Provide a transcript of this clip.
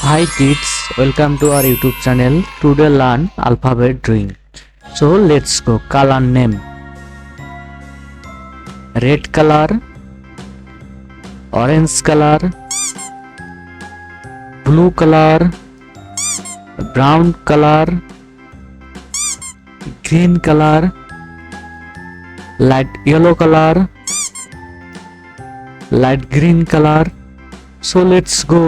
Hi kids, welcome to our YouTube channel. Today learn alphabet drawing. So let's go. Color name: red color, orange color, blue color, brown color, green color, light yellow color, light green color. So let's go.